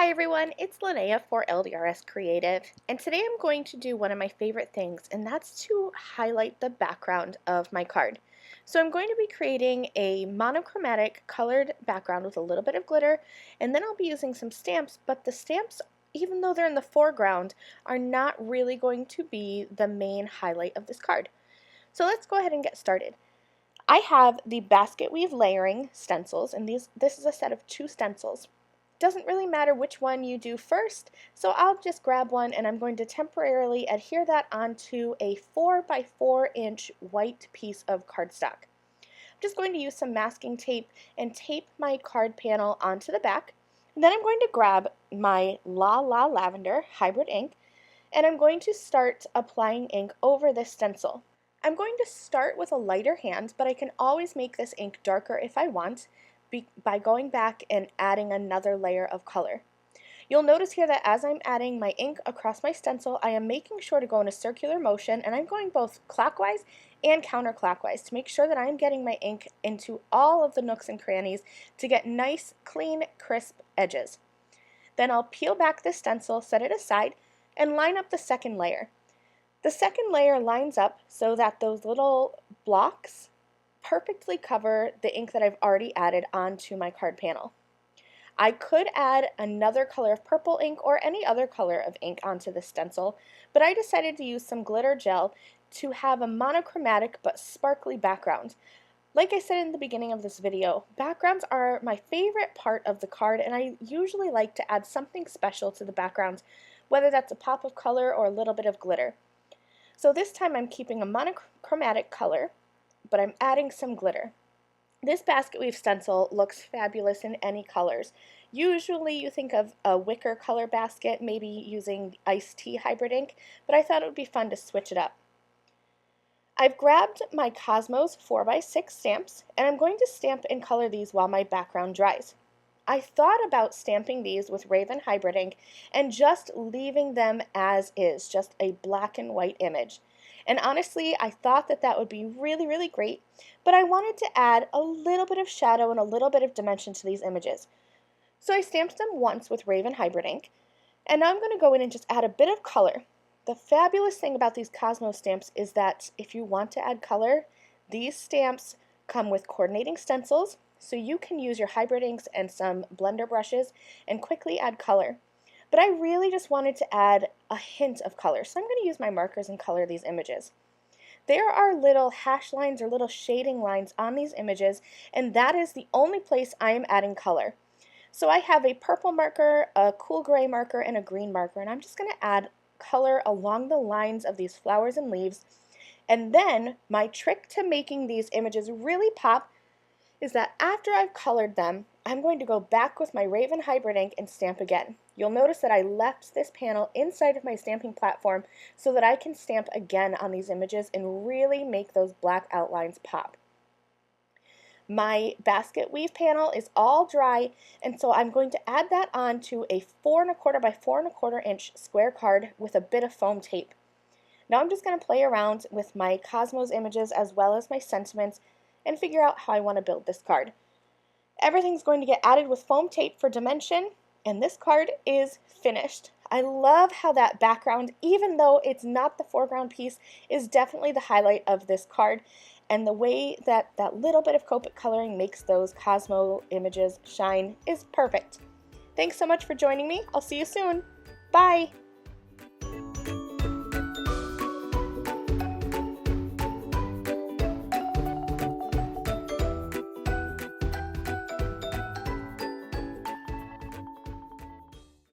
Hi everyone, it's Lynnea for LDRS Creative, and today I'm going to do one of my favorite things, and that's to highlight the background of my card. So I'm going to be creating a monochromatic colored background with a little bit of glitter, and then I'll be using some stamps, but the stamps, even though they're in the foreground, are not really going to be the main highlight of this card. So let's go ahead and get started. I have the Basketweave layering stencils, and this is a set of 2 stencils. Doesn't really matter which one you do first, so I'll just grab one and I'm going to temporarily adhere that onto a 4 by 4 inch white piece of cardstock. I'm just going to use some masking tape and tape my card panel onto the back. And then I'm going to grab my La La Lavender hybrid ink and I'm going to start applying ink over this stencil. I'm going to start with a lighter hand, but I can always make this ink darker if I want by going back and adding another layer of color. You'll notice here that as I'm adding my ink across my stencil, I am making sure to go in a circular motion, and I'm going both clockwise and counterclockwise to make sure that I'm getting my ink into all of the nooks and crannies to get nice, clean, crisp edges. Then I'll peel back this stencil, set it aside, and line up the second layer. The second layer lines up so that those little blocks perfectly cover the ink that I've already added onto my card panel. I could add another color of purple ink or any other color of ink onto the stencil, but I decided to use some glitter gel to have a monochromatic but sparkly background. Like I said in the beginning of this video, backgrounds are my favorite part of the card, and I usually like to add something special to the background, whether that's a pop of color or a little bit of glitter. So this time I'm keeping a monochromatic color, but I'm adding some glitter. This Basketweave stencil looks fabulous in any colors. Usually you think of a wicker color basket, maybe using iced tea hybrid ink, but I thought it would be fun to switch it up. I've grabbed my Cosmos 4x6 stamps, and I'm going to stamp and color these while my background dries. I thought about stamping these with Raven hybrid ink and just leaving them as is, just a black and white image. And honestly, I thought that that would be really great, but I wanted to add a little bit of shadow and a little bit of dimension to these images. So I stamped them once with Raven hybrid ink, and now I'm going to go in and just add a bit of color. The fabulous thing about these Cosmos stamps is that if you want to add color, these stamps come with coordinating stencils, so you can use your hybrid inks and some blender brushes and quickly add color. But I really just wanted to add a hint of color, so I'm going to use my markers and color these images. There are little hash lines or little shading lines on these images, and that is the only place I am adding color. So I have a purple marker, a cool gray marker, and a green marker, and I'm just going to add color along the lines of these flowers and leaves. And then my trick to making these images really pop is that after I've colored them, I'm going to go back with my Raven hybrid ink and stamp again. You'll notice that I left this panel inside of my stamping platform so that I can stamp again on these images and really make those black outlines pop. My Basketweave panel is all dry, and so I'm going to add that onto a 4 1/4 by 4 1/4 inch square card with a bit of foam tape. Now I'm just going to play around with my Cosmos images as well as my sentiments and figure out how I want to build this card. Everything's going to get added with foam tape for dimension, and this card is finished. I love how that background, even though it's not the foreground piece, is definitely the highlight of this card, and the way that that little bit of Copic coloring makes those Cosmo images shine is perfect. Thanks so much for joining me. I'll see you soon. Bye!